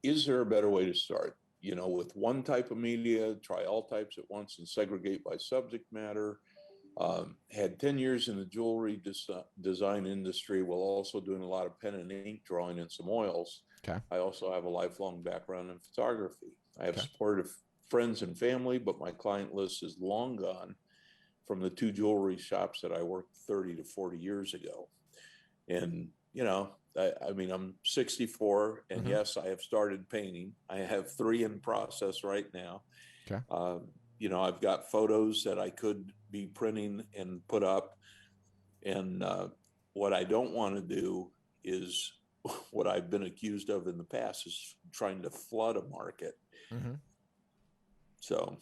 is there a better way to start? With one type of media, try all types at once and segregate by subject matter. Had 10 years in the jewelry design industry while also doing a lot of pen and ink drawing and some oils. Okay. I also have a lifelong background in photography. I have Okay. supportive friends and family, but my client list is long gone from the two jewelry shops that I worked 30 to 40 years ago. And, I mean, I'm 64, and Mm-hmm. yes, I have started painting. I have three in process right now. Okay. Uh, I've got photos that I could be printing and put up. And what I don't want to do is what I've been accused of in the past is trying to flood a market. Mm-hmm. So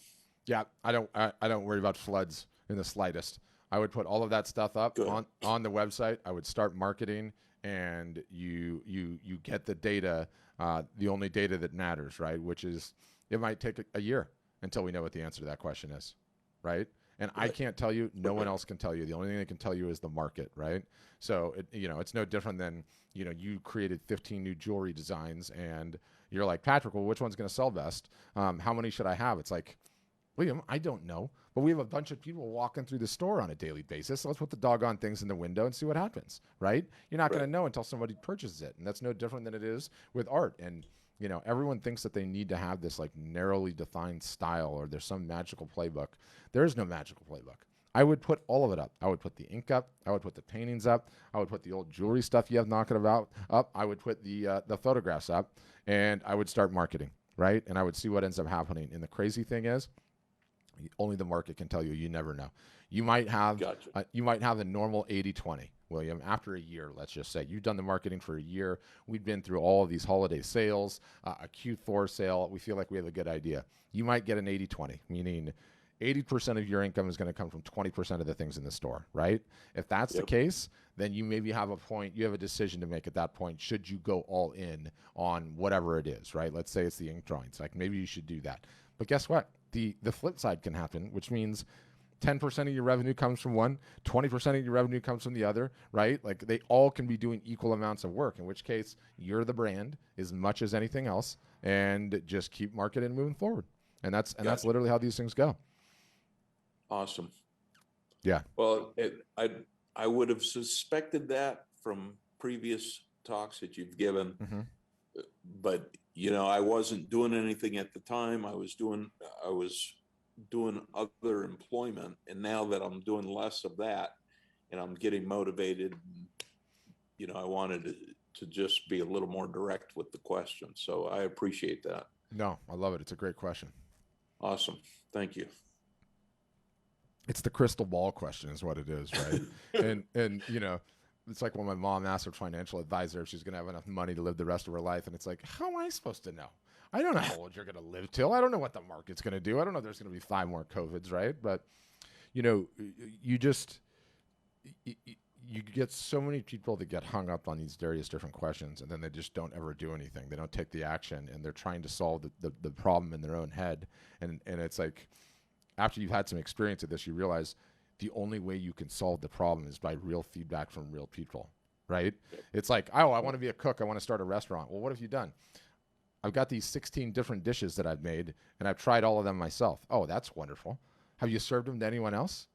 Yeah, I don't worry about floods in the slightest. I would put all of that stuff up good. on the website. I would start marketing, and you get the data, the only data that matters, right? Which is it might take a year until we know what the answer to that question is, right? And I Right. can't tell you. No one else can tell you. The only thing they can tell you is the market, right? So it's no different than you created 15 new jewelry designs, and you're like, Patrick, well, which one's going to sell best? How many should I have? It's like, William, I don't know. But we have a bunch of people walking through the store on a daily basis. So let's put the doggone things in the window and see what happens, right? You're not going Right. to know until somebody purchases it. And that's no different than it is with art. And, everyone thinks that they need to have this like narrowly defined style or there's some magical playbook. There is no magical playbook. I would put all of it up. I would put the ink up. I would put the paintings up. I would put the old jewelry stuff you have knocking about up. I would put the photographs up, and I would start marketing, right? And I would see what ends up happening. And the crazy thing is, only the market can tell you. You never know. You might have Gotcha. a normal 80-20, William. After a year, let's just say you've done the marketing for a year. We've been through all of these holiday sales, a Q4 sale. We feel like we have a good idea. You might get an 80-20, meaning 80% of your income is going to come from 20% of the things in the store, right? If that's the Yep. case, then you maybe have a point, you have a decision to make at that point. Should you go all in on whatever it is, right? Let's say it's the ink drawings. Like maybe you should do that. But guess what? The flip side can happen, which means 10% of your revenue comes from one, 20% of your revenue comes from the other, right? Like they all can be doing equal amounts of work, in which case you're the brand as much as anything else, and just keep marketing and moving forward. And that's Gotcha. literally how these things go. Awesome. Yeah. Well, I would have suspected that from previous talks that you've given, Mm-hmm. but I wasn't doing anything at the time. I was doing other employment, and now that I'm doing less of that, and I'm getting motivated, I wanted to just be a little more direct with the question. So I appreciate that. No, I love it. It's a great question. Awesome. Thank you. It's the crystal ball question, is what it is, right? and it's like when my mom asked her financial advisor if she's going to have enough money to live the rest of her life, and it's like, how am I supposed to know? I don't know how old you're going to live till. I don't know what the market's going to do. I don't know if there's going to be 5 more COVIDs, right? But you just you get so many people that get hung up on these various different questions, and then they just don't ever do anything. They don't take the action, and they're trying to solve the problem in their own head. And it's like, after you've had some experience with this, you realize the only way you can solve the problem is by real feedback from real people, right? It's like, oh, I want to be a cook. I want to start a restaurant. Well, what have you done? I've got these 16 different dishes that I've made, and I've tried all of them myself. Oh, that's wonderful. Have you served them to anyone else?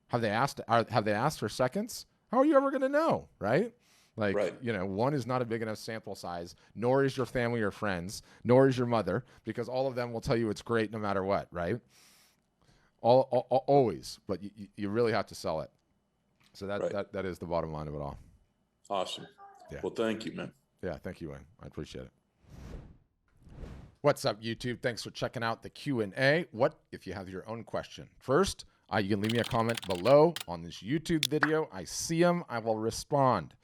Have they asked for seconds? How are you ever going to know, right? Like, Right. one is not a big enough sample size, nor is your family or friends, nor is your mother, because all of them will tell you it's great no matter what, right? Always, but you really have to sell it. So that, Right. that that is the bottom line of it all. Awesome. Yeah. Well, thank you, man. Yeah. Thank you, Wayne. I appreciate it. What's up, YouTube? Thanks for checking out the Q&A. What if you have your own question? First, you can leave me a comment below on this YouTube video. I see them. I will respond.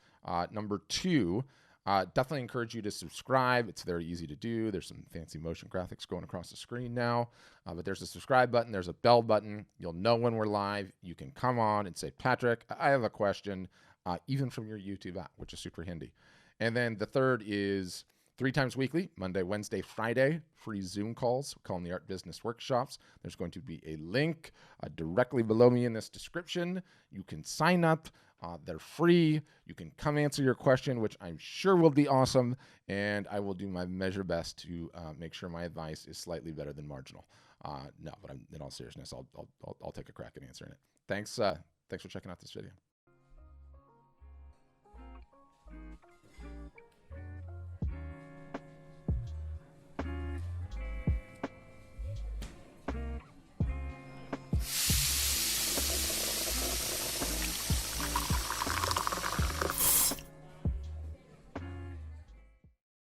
Number 2, definitely encourage you to subscribe. It's very easy to do. There's some fancy motion graphics going across the screen now. But there's a subscribe button. There's a bell button. You'll know when we're live. You can come on and say, Patrick, I have a question, even from your YouTube app, which is super handy. And then the third is 3 times weekly, Monday, Wednesday, Friday, free Zoom calls. We call them the Art Business Workshops. There's going to be a link directly below me in this description. You can sign up. They're free. You can come answer your question, which I'm sure will be awesome, and I will do my measure best to make sure my advice is slightly better than marginal. No, but in all seriousness, I'll take a crack at answering it. Thanks for checking out this video.